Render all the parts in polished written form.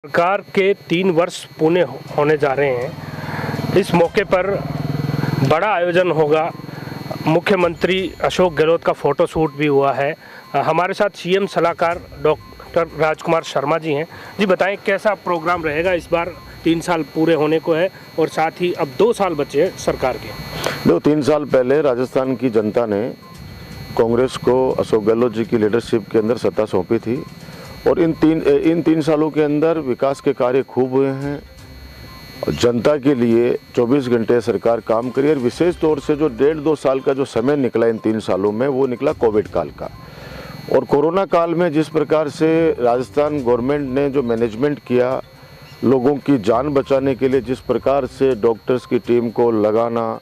सरकार के 3 वर्ष पूरे होने जा रहे हैं। इस मौके पर बड़ा आयोजन होगा। मुख्यमंत्री अशोक गहलोत का फ़ोटो शूट भी हुआ है। हमारे साथ सीएम सलाहकार डॉक्टर राजकुमार शर्मा जी हैं। जी बताएं, कैसा प्रोग्राम रहेगा? इस बार 3 साल पूरे होने को है और साथ ही अब 2 साल बचे हैं सरकार के। 3 साल पहले राजस्थान की जनता ने कांग्रेस को अशोक गहलोत जी की लीडरशिप के अंदर सत्ता सौंपी थी और इन तीन सालों के अंदर विकास के कार्य खूब हुए हैं। जनता के लिए 24 घंटे सरकार काम करी और विशेष तौर से जो 1.5-2 साल का जो समय निकला इन 3 सालों में, वो निकला कोविड काल का। और कोरोना काल में जिस प्रकार से राजस्थान गवर्नमेंट ने जो मैनेजमेंट किया, लोगों की जान बचाने के लिए जिस प्रकार से डॉक्टर्स की टीम को लगाना,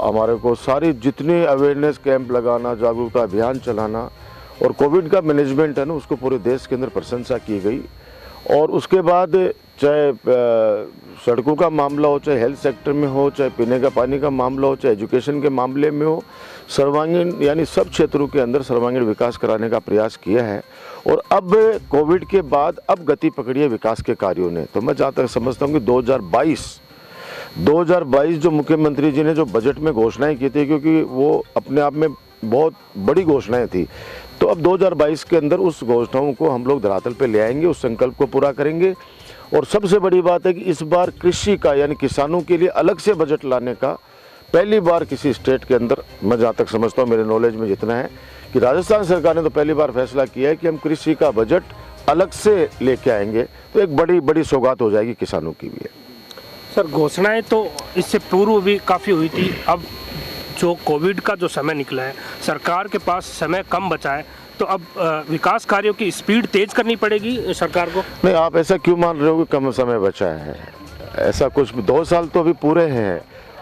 हमारे को सारी जितने अवेयरनेस कैंप लगाना, जागरूकता अभियान चलाना और कोविड का मैनेजमेंट है ना, उसको पूरे देश के अंदर प्रशंसा की गई। और उसके बाद चाहे सड़कों का मामला हो, चाहे हेल्थ सेक्टर में हो, चाहे पीने का पानी का मामला हो, चाहे एजुकेशन के मामले में हो, सर्वांगीण यानी सब क्षेत्रों के अंदर सर्वांगीण विकास कराने का प्रयास किया है। और अब कोविड के बाद अब गति पकड़ी है विकास के कार्यों ने। तो मैं जहाँ तक समझता हूँ कि 2022 जो मुख्यमंत्री जी ने जो बजट में घोषणाएं की थी, क्योंकि वो अपने आप में बहुत बड़ी घोषणाएं थी, तो अब 2022 के अंदर उस घोषणाओं को हम लोग धरातल पे ले आएंगे, उस संकल्प को पूरा करेंगे। और सबसे बड़ी बात है कि इस बार कृषि का यानी किसानों के लिए अलग से बजट लाने का पहली बार किसी स्टेट के अंदर, मैं जहाँ तक समझता हूँ, मेरे नॉलेज में जितना है, कि राजस्थान सरकार ने तो पहली बार फैसला किया है कि हम कृषि का बजट अलग से लेके आएंगे। तो एक बड़ी सौगात हो जाएगी किसानों की भी। सर, घोषणाएं तो इससे पूर्व भी काफ़ी हुई थी। अब जो कोविड का जो समय निकला है, सरकार के पास समय कम बचा है, तो अब विकास कार्यों की स्पीड तेज करनी पड़ेगी सरकार को। नहीं, आप ऐसा क्यों मान रहे हो कि कम समय बचा है? ऐसा कुछ 2 साल तो अभी पूरे हैं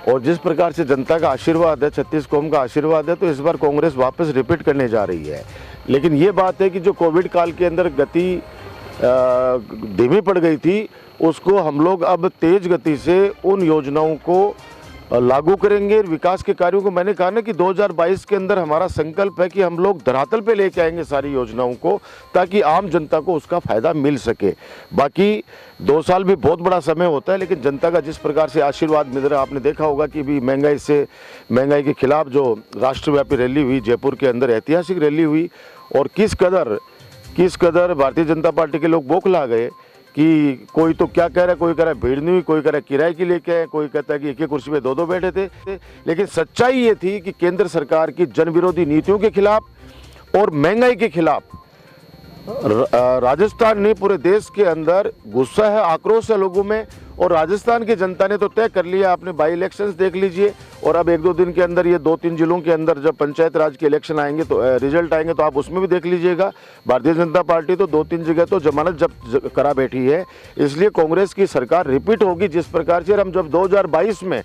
और जिस प्रकार से जनता का आशीर्वाद है, 36 कौम का आशीर्वाद है, तो इस बार कांग्रेस वापस रिपीट करने जा रही है। लेकिन ये बात है कि जो कोविड काल के अंदर गति धीमी पड़ गई थी, उसको हम लोग अब तेज गति से उन योजनाओं को लागू करेंगे। विकास के कार्यों को मैंने कहा ना कि 2022 के अंदर हमारा संकल्प है कि हम लोग धरातल पे लेके आएंगे सारी योजनाओं को, ताकि आम जनता को उसका फायदा मिल सके। बाकी 2 साल भी बहुत बड़ा समय होता है, लेकिन जनता का जिस प्रकार से आशीर्वाद मिल रहा है, आपने देखा होगा कि भी महंगाई के खिलाफ जो राष्ट्रव्यापी रैली हुई जयपुर के अंदर, ऐतिहासिक रैली हुई, और किस कदर भारतीय जनता पार्टी के लोग बौखला गए कि कोई तो क्या कह रहा है, कोई कह रहा है भीड़ नहीं हुई, कोई कह रहा है किराए की लेके आए, कोई कहता है कि एक ही कुर्सी पे 2 बैठे थे। लेकिन सच्चाई ये थी कि केंद्र सरकार की जन विरोधी नीतियों के खिलाफ और महंगाई के खिलाफ राजस्थान ने पूरे देश के अंदर गुस्सा है, आक्रोश है लोगों में। और राजस्थान की जनता ने तो तय कर लिया। आपने बाई इलेक्शंस देख लीजिए, और अब 1-2 दिन के अंदर ये 2-3 जिलों के अंदर जब पंचायत राज के इलेक्शन आएंगे, तो रिजल्ट आएंगे, तो आप उसमें भी देख लीजिएगा। भारतीय जनता पार्टी तो 2-3 जगह तो जमानत जब्त करा बैठी है। इसलिए कांग्रेस की सरकार रिपीट होगी जिस प्रकार से। हम जब 2022 में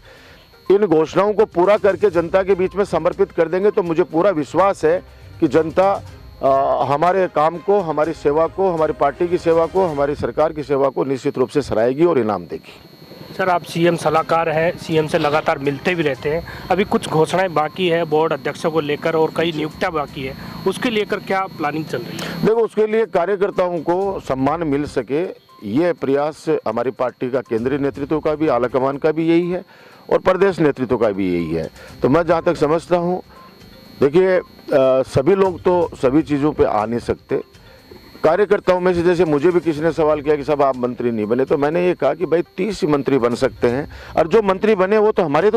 इन घोषणाओं को पूरा करके जनता के बीच में समर्पित कर देंगे, तो मुझे पूरा विश्वास है कि जनता हमारे काम को, हमारी सेवा को, हमारी पार्टी की सेवा को, हमारी सरकार की सेवा को निश्चित रूप से सराहेगी और इनाम देगी। सर, आप सीएम सलाहकार हैं, सीएम से लगातार मिलते भी रहते हैं। अभी कुछ घोषणाएं बाकी है बोर्ड अध्यक्षों को लेकर और कई नियुक्तियां बाकी है, उसके लेकर क्या प्लानिंग चल रही है? देखो, उसके लिए कार्यकर्ताओं को सम्मान मिल सके, ये प्रयास हमारी पार्टी का केंद्रीय नेतृत्व का भी, आलाकमान का भी यही है और प्रदेश नेतृत्व का भी यही है। तो मैं जहाँ तक समझता हूँ, देखिए, सभी लोग तो सभी चीज़ों पे आ नहीं सकते। कार्यकर्ताओं में से जैसे मुझे भी किसी ने सवाल किया कि साहब आप मंत्री नहीं बने, तो मैंने ये कहा कि भाई 30 मंत्री बन सकते हैं, और जो मंत्री बने वो तो हमारे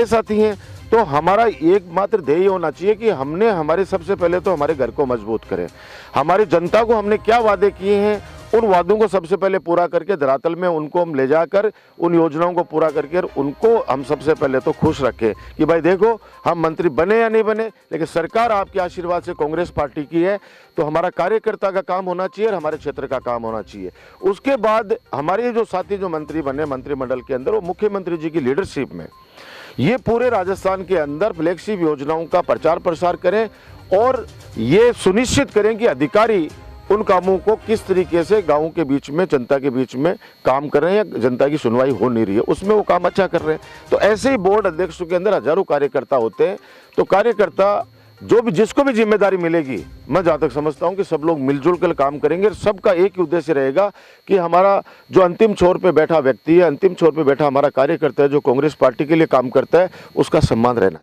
साथी हैं। तो हमारा एकमात्र ध्येय होना चाहिए कि हमने हमारे सबसे पहले तो हमारे घर को मजबूत करें। हमारी जनता को हमने क्या वादे किए हैं, उन वादों को सबसे पहले पूरा करके धरातल में उनको हम ले जाकर उन योजनाओं को पूरा करके उनको हम सबसे पहले तो खुश रखें कि भाई देखो, हम मंत्री बने या नहीं बने, लेकिन सरकार आपके आशीर्वाद से कांग्रेस पार्टी की है। तो हमारा कार्यकर्ता का काम होना चाहिए और हमारे क्षेत्र का काम होना चाहिए। उसके बाद हमारे जो साथी जो मंत्री बने मंत्रिमंडल के अंदर, वो मुख्यमंत्री जी की लीडरशिप में ये पूरे राजस्थान के अंदर फ्लैगशिप योजनाओं का प्रचार प्रसार करें और ये सुनिश्चित करें कि अधिकारी उन कामों को किस तरीके से गाँव के बीच में, जनता के बीच में काम कर रहे हैं, या जनता की सुनवाई हो नहीं रही है उसमें वो काम अच्छा कर रहे हैं। तो ऐसे ही बोर्ड अध्यक्षों के अंदर हजारों कार्यकर्ता होते हैं। तो कार्यकर्ता जो भी जिसको भी जिम्मेदारी मिलेगी, मैं जहाँ तक समझता हूँ कि सब लोग मिलजुल कर काम करेंगे। सबका एक ही उद्देश्य रहेगा कि हमारा जो अंतिम छोर पे बैठा व्यक्ति है, अंतिम छोर पे बैठा हमारा कार्यकर्ता है, जो कांग्रेस पार्टी के लिए काम करता है, उसका सम्मान रहना।